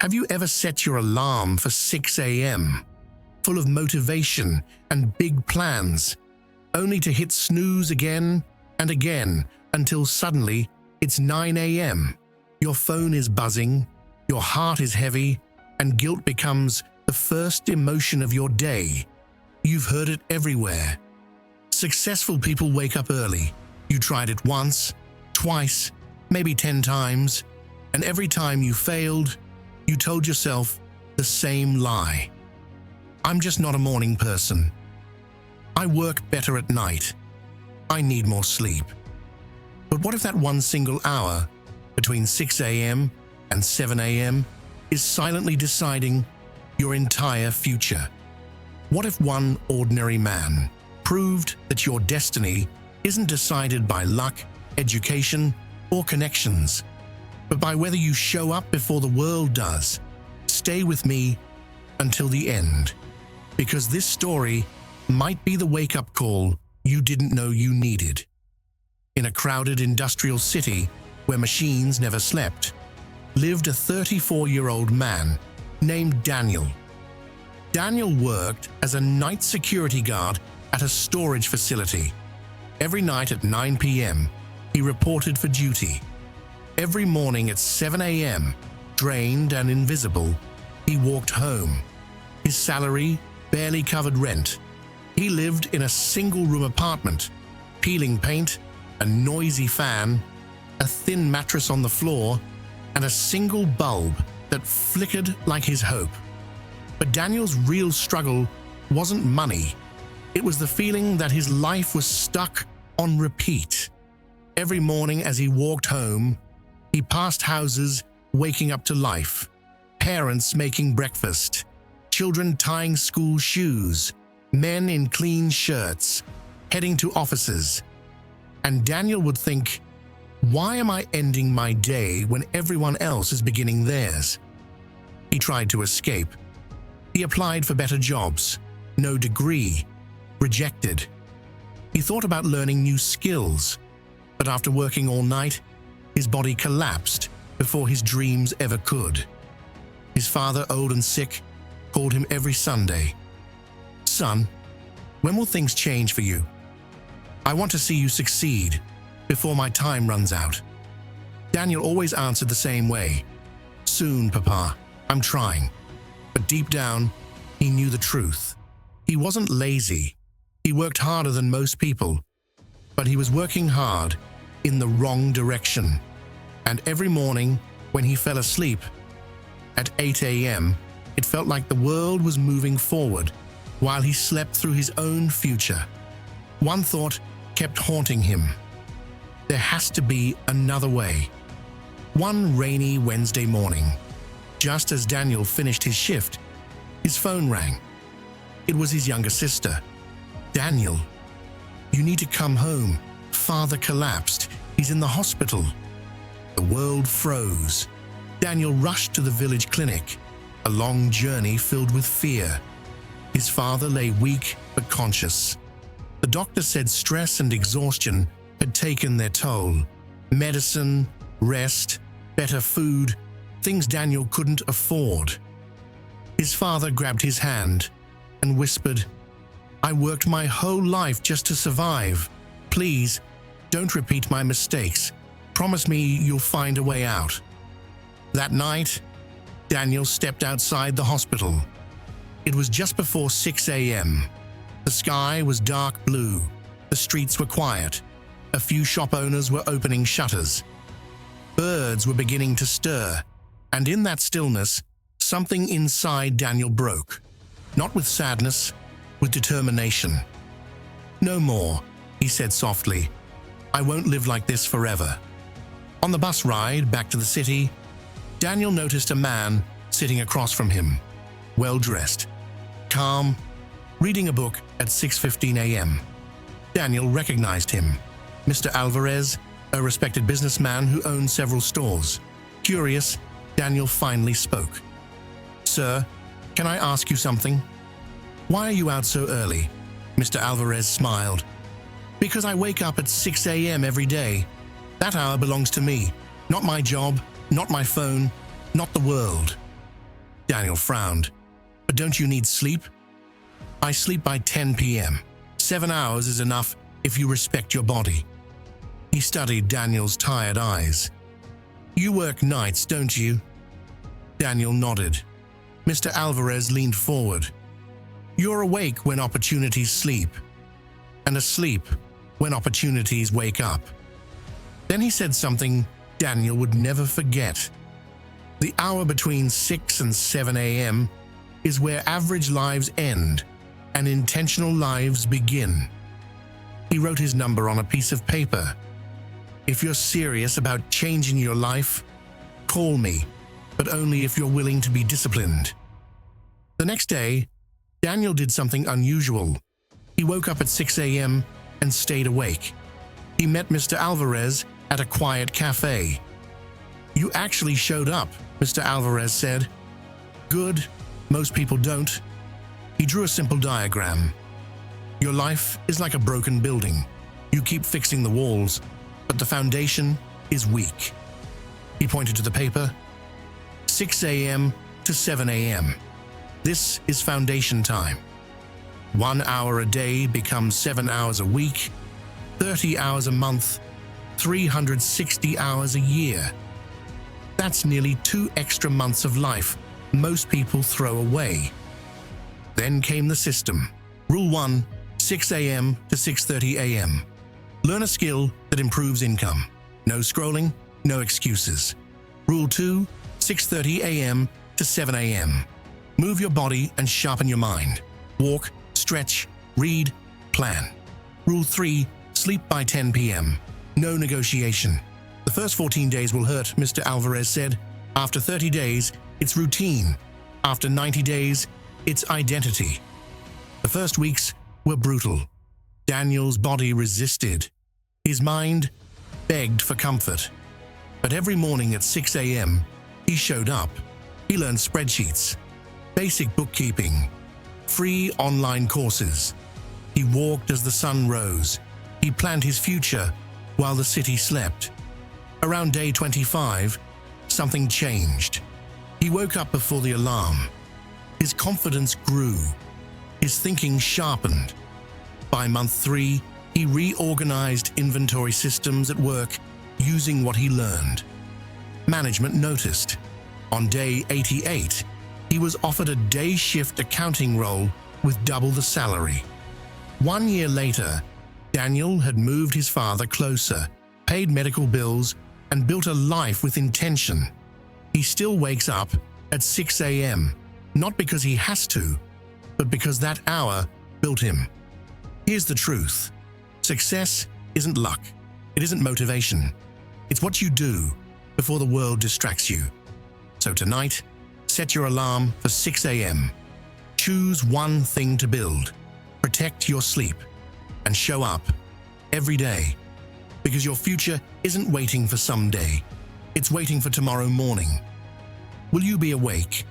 Have you ever set your alarm for 6 a.m., full of motivation and big plans, only to hit snooze again and again until suddenly it's 9 a.m.? Your phone is buzzing, your heart is heavy, and guilt becomes the first emotion of your day. You've heard it everywhere. Successful people wake up early. You tried it once, twice, maybe 10 times, and every time you failed, you told yourself the same lie. I'm just not a morning person. I work better at night. I need more sleep. But what if that one single hour between 6 a.m. and 7 a.m. is silently deciding your entire future? What if one ordinary man proved that your destiny isn't decided by luck, education, or connections, but by whether you show up before the world does? Stay with me until the end, because this story might be the wake-up call you didn't know you needed. In a crowded industrial city where machines never slept, lived a 34-year-old man named Daniel. Daniel worked as a night security guard at a storage facility. Every night at 9 p.m., he reported for duty. Every morning at 7 a.m., drained and invisible, he walked home. His salary barely covered rent. He lived in a single-room apartment, peeling paint, a noisy fan, a thin mattress on the floor, and a single bulb that flickered like his hope. But Daniel's real struggle wasn't money. It was the feeling that his life was stuck on repeat. Every morning as he walked home, he passed houses waking up to life, parents making breakfast, children tying school shoes, men in clean shirts, heading to offices. And Daniel would think, why am I ending my day when everyone else is beginning theirs? He tried to escape. He applied for better jobs. No degree. Rejected. He thought about learning new skills, but after working all night, his body collapsed before his dreams ever could. His father, old and sick, called him every Sunday. "Son, when will things change for you? I want to see you succeed before my time runs out." Daniel always answered the same way. "Soon, Papa, I'm trying." But deep down, he knew the truth. He wasn't lazy. He worked harder than most people, but he was working hard in the wrong direction. And every morning, when he fell asleep at 8 a.m., it felt like the world was moving forward while he slept through his own future. One thought kept haunting him. There has to be another way. One rainy Wednesday morning, just as Daniel finished his shift, his phone rang. It was his younger sister. "Daniel, you need to come home. Father collapsed. He's in the hospital." The world froze. Daniel rushed to the village clinic, a long journey filled with fear. His father lay weak but conscious. The doctor said stress and exhaustion had taken their toll. Medicine, rest, better food, things Daniel couldn't afford. His father grabbed his hand and whispered, "I worked my whole life just to survive. Please, don't repeat my mistakes. Promise me you'll find a way out." That night, Daniel stepped outside the hospital. It was just before 6 a.m. The sky was dark blue. The streets were quiet. A few shop owners were opening shutters. Birds were beginning to stir, and in that stillness, something inside Daniel broke. Not with sadness, with determination. "No more," he said softly. "I won't live like this forever." On the bus ride back to the city, Daniel noticed a man sitting across from him, well-dressed, calm, reading a book at 6:15 a.m. Daniel recognized him. Mr. Alvarez, a respected businessman who owned several stores. Curious, Daniel finally spoke. "Sir, can I ask you something?" "Why are you out so early?" Mr. Alvarez smiled. "Because I wake up at 6 a.m. every day. That hour belongs to me, not my job, not my phone, not the world." Daniel frowned. But don't you need sleep? I sleep by 10 p.m. 7 hours is enough if you respect your body. He studied Daniel's tired eyes. You work nights, don't you? Daniel nodded. Mr. Alvarez leaned forward. You're awake when opportunities sleep, and asleep when opportunities wake up. Then he said something Daniel would never forget. The hour between 6 and 7 a.m. is where average lives end and intentional lives begin. He wrote his number on a piece of paper. If you're serious about changing your life, call me, but only if you're willing to be disciplined. The next day, Daniel did something unusual. He woke up at 6 a.m. and stayed awake. He met Mr. Alvarez at a quiet cafe. You actually showed up, Mr. Alvarez said. Good, most people don't. He drew a simple diagram. Your life is like a broken building. You keep fixing the walls, but the foundation is weak. He pointed to the paper. 6 a.m. to 7 a.m. This is foundation time. 1 hour a day becomes 7 hours a week, 30 hours a month, 360 hours a year. That's nearly 2 extra months of life most people throw away. Then came the system. Rule 1, 6 a.m. to 6:30 a.m. Learn a skill that improves income. No scrolling, no excuses. Rule 2, 6:30 a.m. to 7 a.m. Move your body and sharpen your mind. Walk, stretch, read, plan. Rule 3, sleep by 10 p.m. No negotiation. The first 14 days will hurt, Mr. Alvarez said. After 30 days, it's routine. After 90 days, it's identity. The first weeks were brutal. Daniel's body resisted. His mind begged for comfort. But every morning at 6 a.m., he showed up. He learned spreadsheets, basic bookkeeping, free online courses. He walked as the sun rose. He planned his future while the city slept. Around day 25, something changed. He woke up before the alarm. His confidence grew. His thinking sharpened. By month 3, he reorganized inventory systems at work using what he learned. Management noticed. On day 88, he was offered a day shift accounting role with double the salary. 1 year later, Daniel had moved his father closer, paid medical bills, and built a life with intention. He still wakes up at 6 a.m., not because he has to, but because that hour built him. Here's the truth. Success isn't luck. It isn't motivation. It's what you do before the world distracts you. So tonight, set your alarm for 6 a.m. Choose one thing to build. Protect your sleep and show up every day, because your future isn't waiting for someday. It's waiting for tomorrow morning. Will you be awake